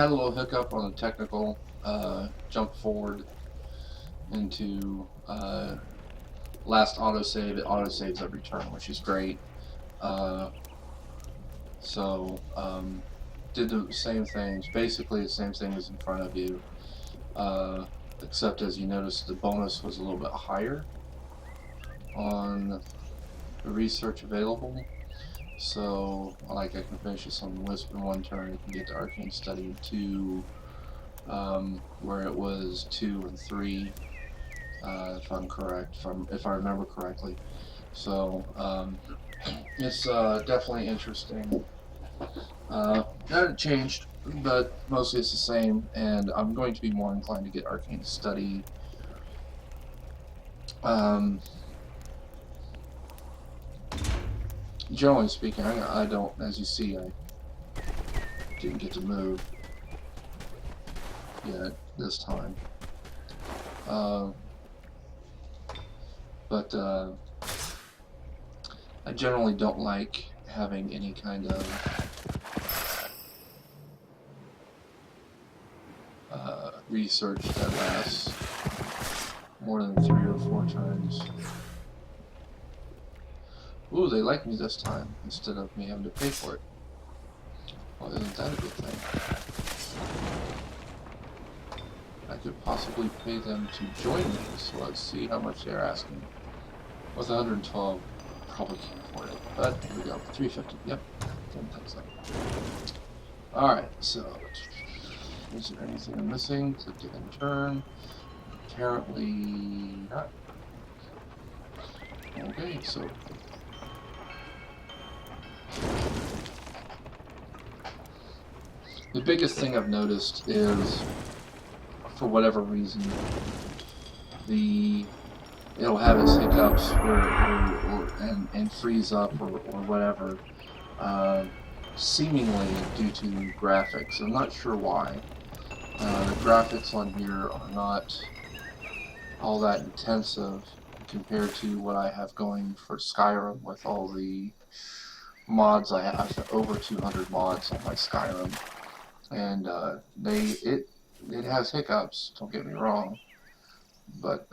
had a little hiccup on the technical jump forward into last autosave. It autosaves every turn, which is great. Uh, so did the same things, basically the same thing as in front of you, uh, except as you notice the bonus was a little bit higher on the research available. So, like, I can finish this on Wisp in one turn. I can get to Arcane Study in two, where it was 2 and 3, if I'm correct, if I remember correctly. So, it's definitely interesting. That changed, but mostly it's the same, and I'm going to be more inclined to get Arcane Study. Um, Generally speaking, I don't, as you see, I didn't get to move yet this time. But I generally don't like having any kind of research that lasts more than 3 or 4 turns. Ooh, they like me this time instead of me having to pay for it. Well, isn't that a good thing? I could possibly pay them to join me, so let's see how much they're asking. With 112, probably can't afford it. But here we go, 350. Yep, didn't think so. Alright, so is there anything I'm missing? Click to end turn. Apparently not. Okay, so the biggest thing I've noticed is, for whatever reason, it'll have its hiccups and freeze up or whatever, seemingly due to graphics. I'm not sure why. The graphics on here are not all that intensive compared to what I have going for Skyrim with all the mods. I have over 200 mods on my Skyrim, and it has hiccups, don't get me wrong, but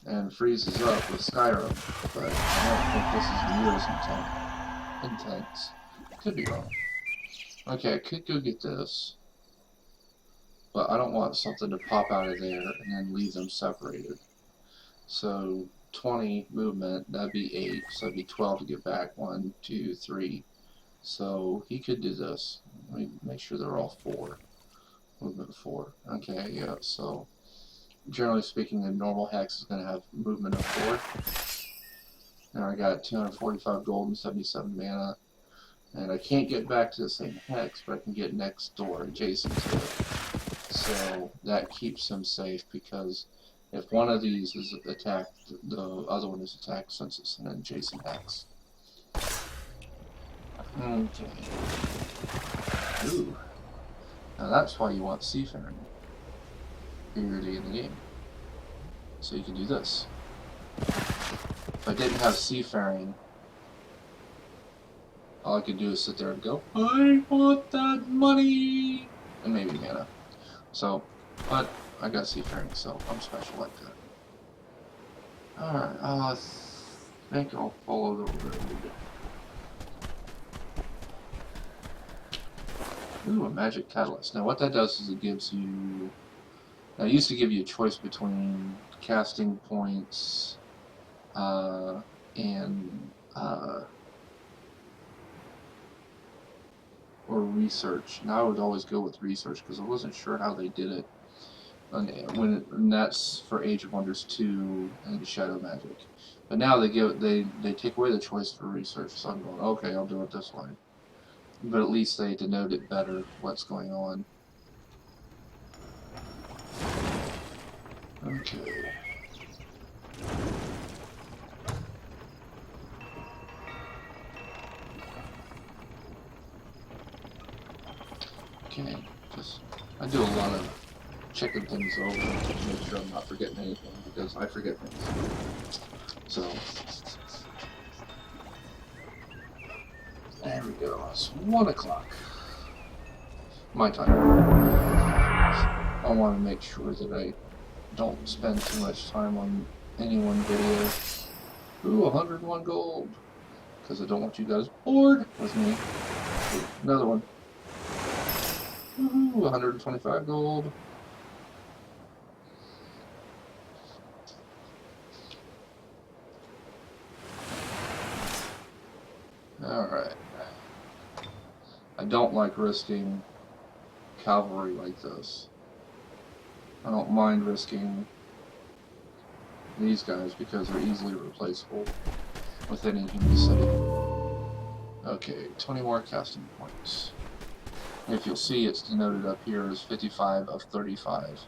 and freezes up with Skyrim, but I don't think this is near as intense. Could be wrong. Okay, I could go get this, but I don't want something to pop out of there and then leave them separated. So 20 movement, that'd be 8, so that'd be 12 to get back. 1, 2, 3. So he could do this. Let me make sure they're all 4. Movement 4. Okay, yeah, so generally speaking, the normal hex is going to have movement of 4. Now I got 245 gold and 77 mana. And I can't get back to the same hex, but I can get next door, adjacent to it. So that keeps him safe, because if one of these is attacked, the other one is attacked since it's an adjacent hex. Okay. Ooh. Now that's why you want Seafaring early in the game. So you can do this. If I didn't have Seafaring, all I could do is sit there and go, I want that money! And maybe mana. So, but I got Seafaring, so I'm special like that. Alright, I think I'll follow the road. Ooh, a magic catalyst. Now what that does is it gives you... Now it used to give you a choice between casting points and or research. Now I would always go with research because I wasn't sure how they did it. And that's for Age of Wonders 2 and Shadow Magic. But now they take away the choice for research, so I'm going, okay, I'll do it this way. But at least they denote it better what's going on. Okay. Okay, I do a lot of checking things over to make sure I'm not forgetting anything, because I forget things. So, there we go, it's 1 o'clock. My time. I want to make sure that I don't spend too much time on any one video. Ooh, 101 gold. Because I don't want you guys bored with me. Ooh, another one. Woohoo, 125 gold. Alright. I don't like risking cavalry like this. I don't mind risking these guys because they're easily replaceable with any human city. Okay, 20 more casting points. If you'll see, it's denoted up here as 55 of 35.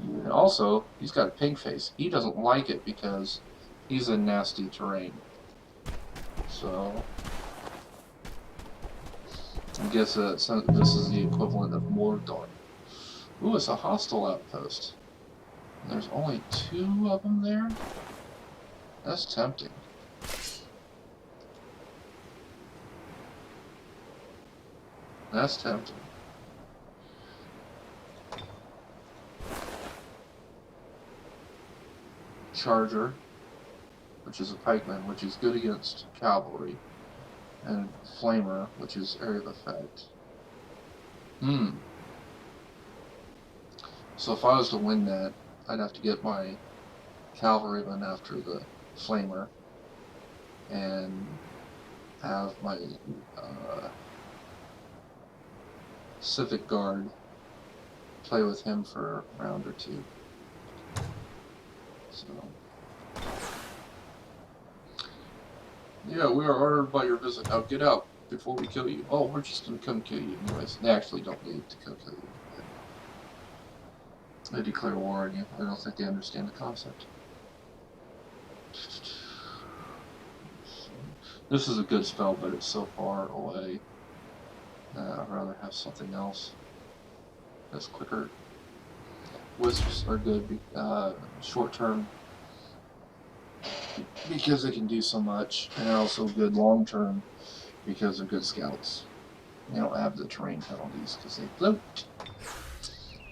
And also, he's got a pink face. He doesn't like it because he's in nasty terrain. So, I guess this is the equivalent of Mordor. Ooh, it's a hostile outpost. There's only 2 of them there? That's tempting. That's tempting. Charger, which is a pikeman, which is good against cavalry. And Flamer, which is area of effect. So if I was to win that, I'd have to get my cavalryman after the Flamer and have my Civic Guard play with him for a round or 2. So, yeah, we are honored by your visit. Now get out before we kill you. Oh, we're just gonna come kill you anyways. They actually don't need to come kill you. They declare war on you. I don't think they understand the concept. This is a good spell, but it's so far away. I'd rather have something else that's quicker. Wisps are good short term because they can do so much, and they're also good long term because they're good scouts. They don't have the terrain penalties because they float.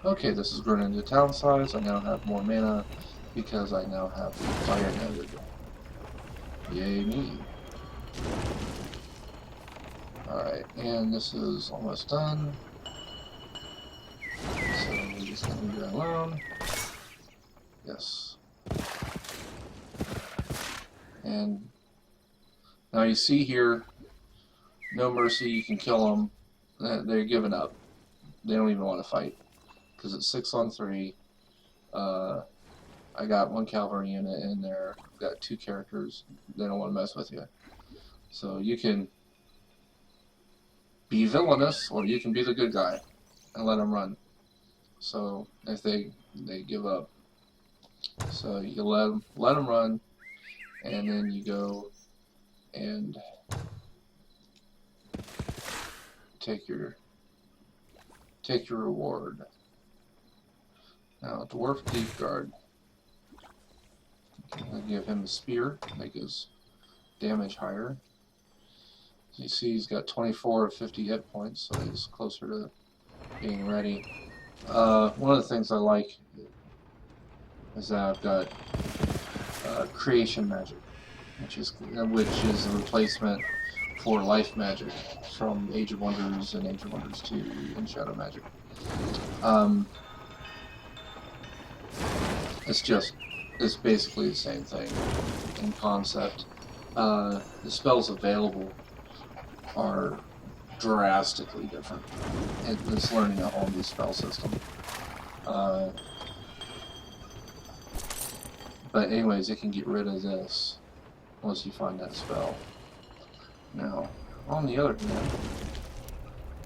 Okay, this is grown into town size. I now have more mana because I now have the fire netted. Yay me. Alright, and this is almost done. So we're just going to leave that alone. Yes. And now you see here, no mercy, you can kill them. They're giving up. They don't even want to fight. Because it's 6 on 3. I got 1 cavalry unit in there. Got 2 characters. They don't want to mess with you. So you can be villainous, or you can be the good guy and let them run. So if they give up, so you let them run, and then you go and take your reward. Now, Dwarf Thief Guard. I give him a spear, make his damage higher. As you see, he's got 24 of 50 hit points, so he's closer to being ready. One of the things I like is that I've got creation magic, which is a replacement for life magic from Age of Wonders and Age of Wonders 2 and Shadow Magic. It's basically the same thing in concept. The spells available are drastically different. It's learning a whole new spell system. But anyways, it can get rid of this once you find that spell. Now, on the other hand,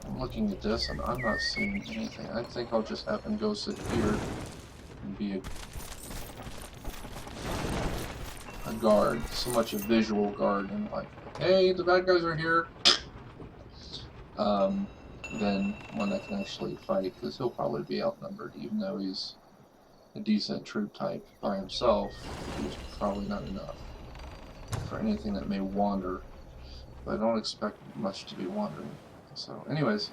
I'm looking at this and I'm not seeing anything. I think I'll just have him go sit here and be a guard. So much a visual guard and like, hey, the bad guys are here. Than one that can actually fight, because he'll probably be outnumbered, even though he's a decent troop type by himself. He's probably not enough for anything that may wander, but I don't expect much to be wandering. So anyways,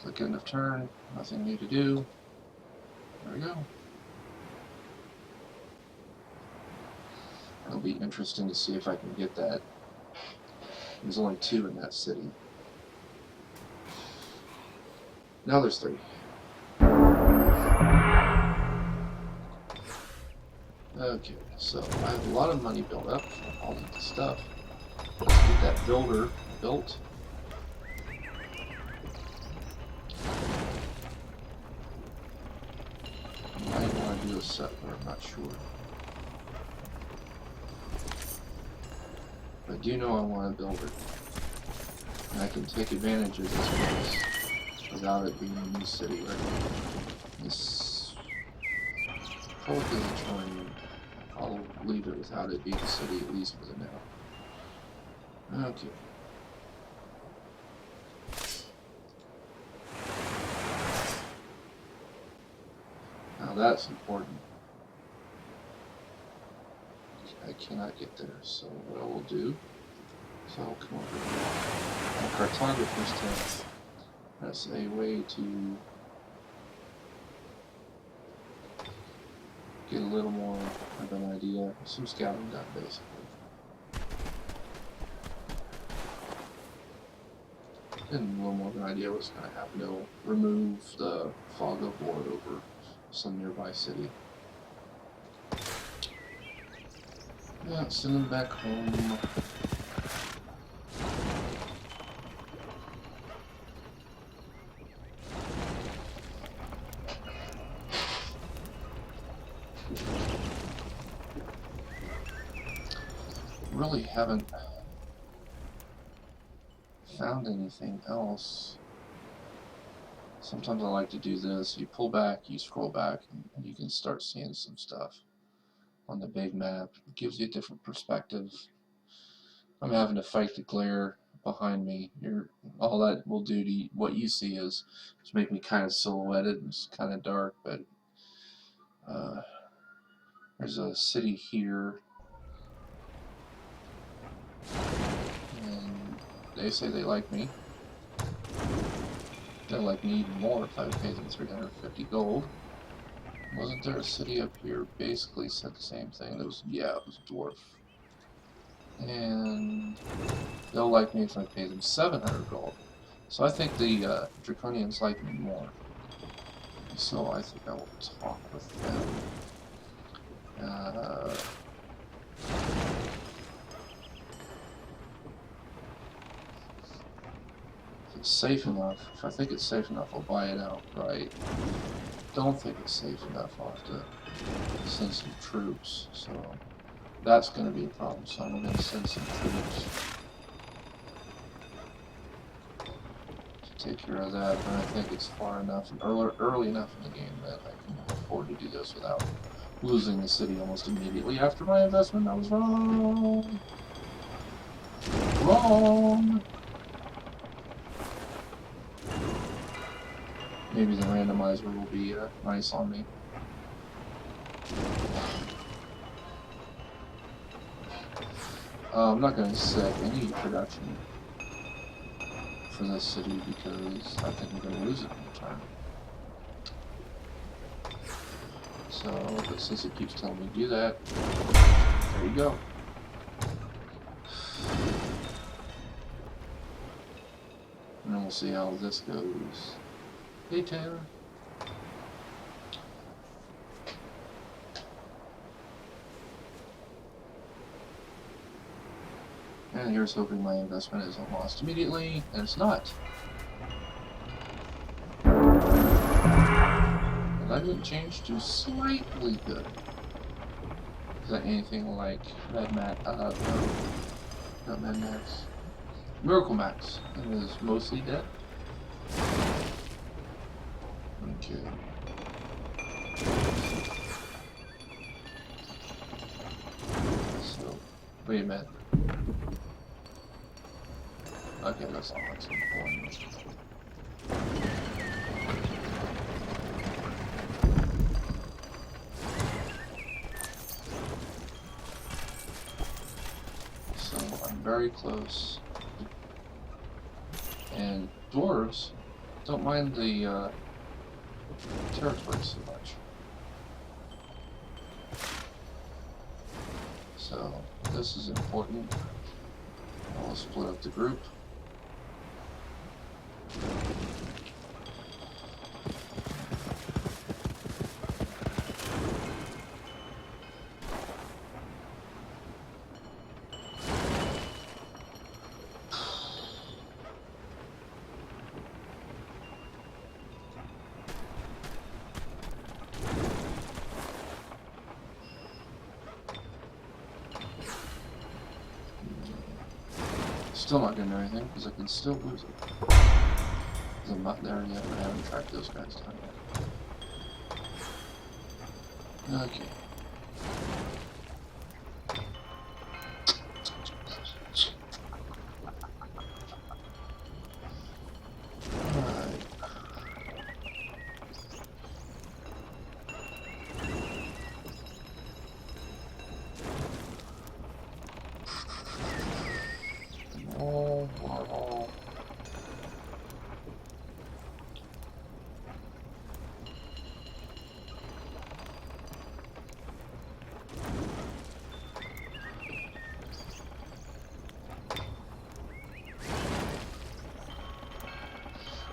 Click end of turn. Nothing new to do. There we go. It'll be interesting to see if I can get that. There's only 2 in that city. Now there's 3. Okay, so I have a lot of money built up for all of the stuff. Let's get that builder built. I might want to do a settler, I'm not sure. But I do know I want a builder. And I can take advantage of this place without it being a new city right now. This Republic isn't showing me. I'll leave it without it being a city, at least for the now. Okay. Now that's important. I cannot get there, so what I will do is I'll come over here. A cartographer's test. That's a way to get a little more of an idea. Some scouting done, basically. And a little more of an idea what's going to happen. It'll remove the fog of war over some nearby city. Yeah, send them back home. Really haven't found anything else. Sometimes I like to do this. You pull back, you scroll back, and you can start seeing some stuff on the big map. It gives you a different perspective. I'm having to fight the glare behind me. All that will do to what you see is just make me kind of silhouetted. It's kind of dark, but there's a city here. And they say they like me. They'll like me even more if I pay them 350 gold. Wasn't there a city up here basically said the same thing? It was dwarf. And they'll like me if I pay them 700 gold. So I think the Draconians like me more. So I think I will talk with them. If it's safe enough, if I think it's safe enough, I'll buy it outright. Don't think it's safe enough, I'll have to send some troops. So that's going to be a problem. So I'm going to send some troops to take care of that. And I think it's far enough and early enough in the game that I can afford to do this without losing the city almost immediately after my investment. I was wrong. Wrong. Maybe the randomizer will be nice on me. I'm not going to set any production for this city because I think I'm going to lose it in time. So, but since it keeps telling me to do that, there you go. And then we'll see how this goes. Hey, Taylor. And here's hoping my investment isn't lost immediately, and it's not. And that didn't change to slightly good. Is that anything like Mad Max? No, not Mad Max. Miracle Max. It is mostly dead. Okay. So, wait a minute. Okay, that's not like some point. So I'm very close. And dwarves Don't mind the territory so much. So this is important. I'll split up the group. Still not gonna do anything because I can still lose it. Because I'm not there yet. I haven't tracked those guys down yet. Okay. Alright.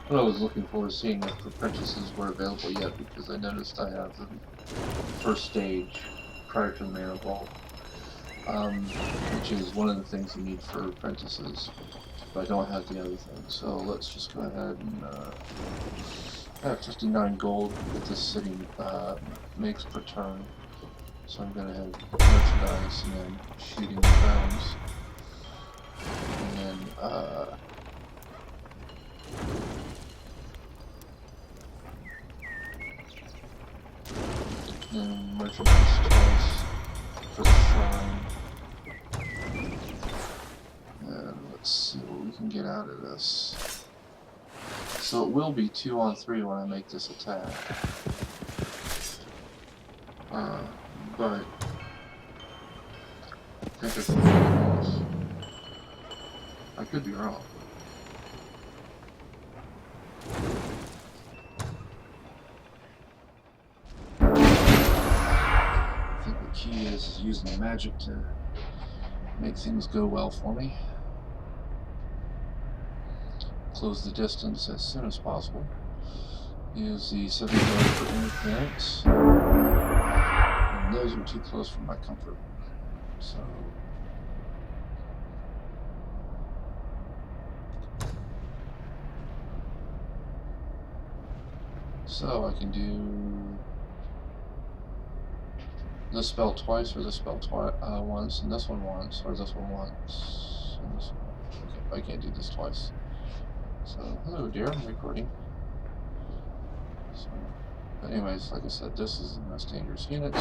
What I was looking for is seeing if apprentices were available yet, because I noticed I have the first stage prior to the main vault, which is one of the things you need for apprentices, but I don't have the other thing. So let's just go ahead and I have 59 gold that this city makes per turn. So I'm gonna have merchandise and then shooting rounds, and then and merchandise twice for the shrine. And let's see what we can get out of this. So it will be 2-on-3 when I make this attack. But I think it's close. I could be wrong. Key is using magic to make things go well for me. Close the distance as soon as possible. Use the 7 guard for interference. And those are too close for my comfort. So I can do this spell twice, or this spell once, and this one once, or this one once, and this one. Okay, I can't do this twice. So, hello dear, I'm recording. So, but anyways, like I said, this is the most dangerous unit.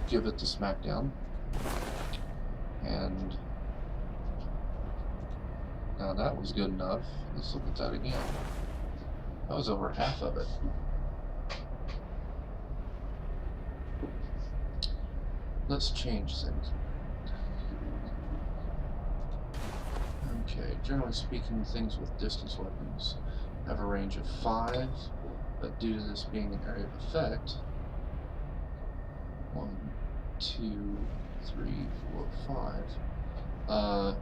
Give it the smackdown. And now that was good enough. Let's look at that again. That was over half of it. Let's change things. Okay, generally speaking, things with distance weapons have a range of 5, but due to this being an area of effect, 1, 2, 3, 4, 5,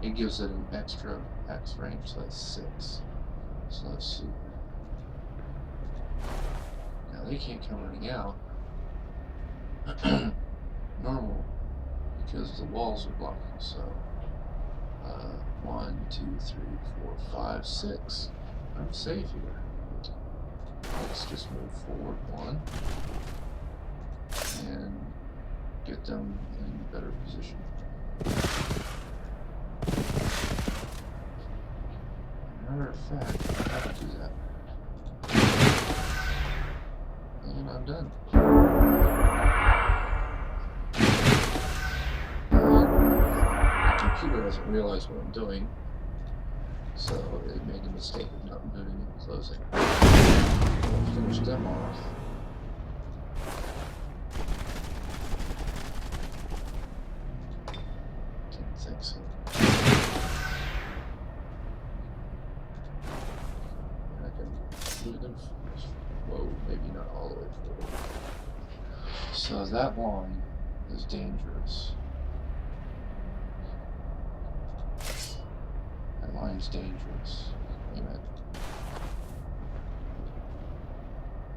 it gives it an extra X range, so that's 6. So let's see. Now they can't come running out. Normal, because the walls are blocking, so 1, 2, 3, 4, 5, 6. I'm safe here. Let's just move forward 1 and get them in a better position. Matter of fact, I have to do that. And I'm done. The computer doesn't realize what I'm doing, so it made the mistake of not moving and closing. I'll finish them off. Didn't think so. not all the way forward. So that line is dangerous. That line's dangerous. Wait a minute.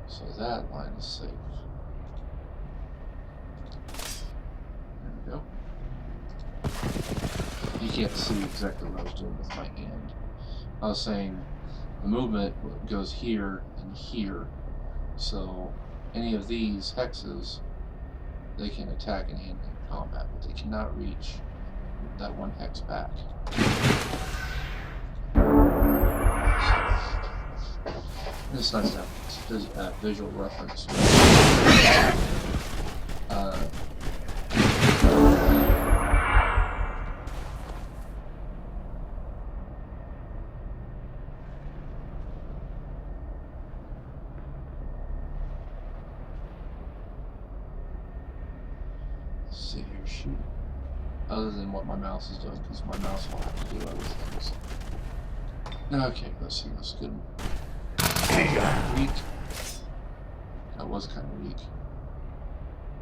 So that line is safe. There we go. You can't see exactly what I was doing with my hand. I was saying the movement goes here and here. So any of these hexes, they can attack in hand-to-hand combat, but they cannot reach that one hex back. It's nice to have visual reference. Let's see here, shoot. Other than what my mouse is doing, because my mouse will have to do other things. Okay, let's see, let's get him. Weak. That was kind of weak.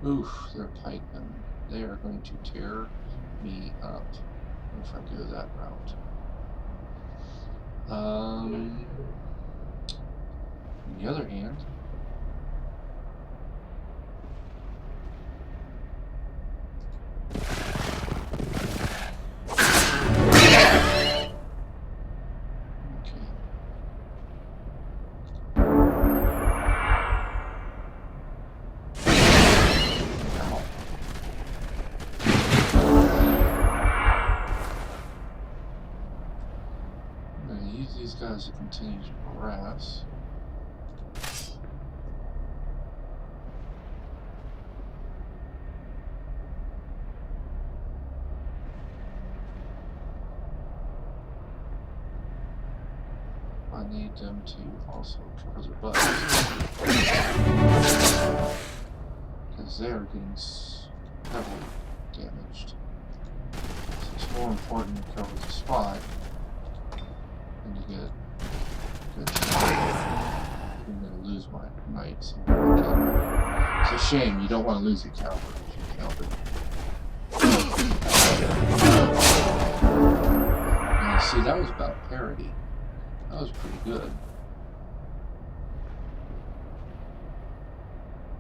Oof, they're pikemen. They are going to tear me up if I go that route. On the other hand, these guys to continue to harass. I need them to also cover their butts, because they are getting heavily damaged. So it's more important to cover the spot and to get good shot. I'm going to lose my knights. It's a shame, you don't want to lose your cavalry if you can help it. Now, see, that was about parity. That was pretty good.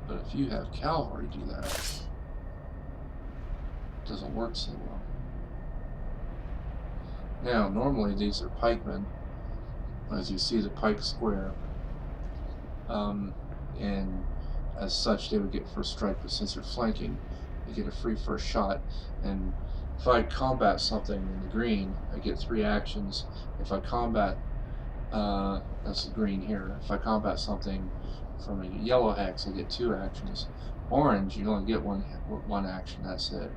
But if you have cavalry do that, it doesn't work so well. Now, normally these are pikemen, as you see the pike square, and as such they would get first strike, but since they're flanking, you get a free first shot, and if I combat something in the green, I get 3 actions. If I combat, that's the green here, if I combat something from a yellow hex, I get 2 actions. Orange, you only get one action, that's it.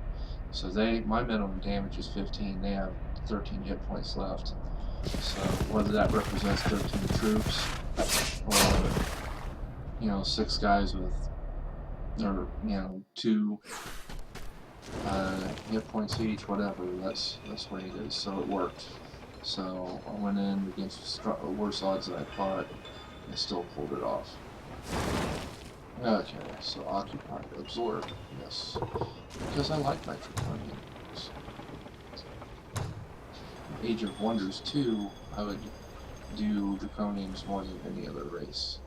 So my minimum damage is 15, they have 13 hit points left. So whether that represents 13 troops or 6 guys with, or 2 hit points each, whatever, that's the way it is. So it worked. So I went in against worse odds than I thought and still pulled it off. Okay, so occupy, absorb, yes, because I like my draconians. Age of Wonders 2, I would do draconians more than any other race.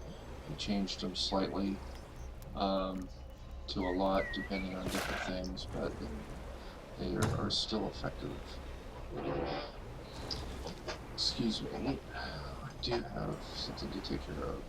I changed them slightly to a lot depending on different things, but they are still effective. Excuse me, I do have something to take care of.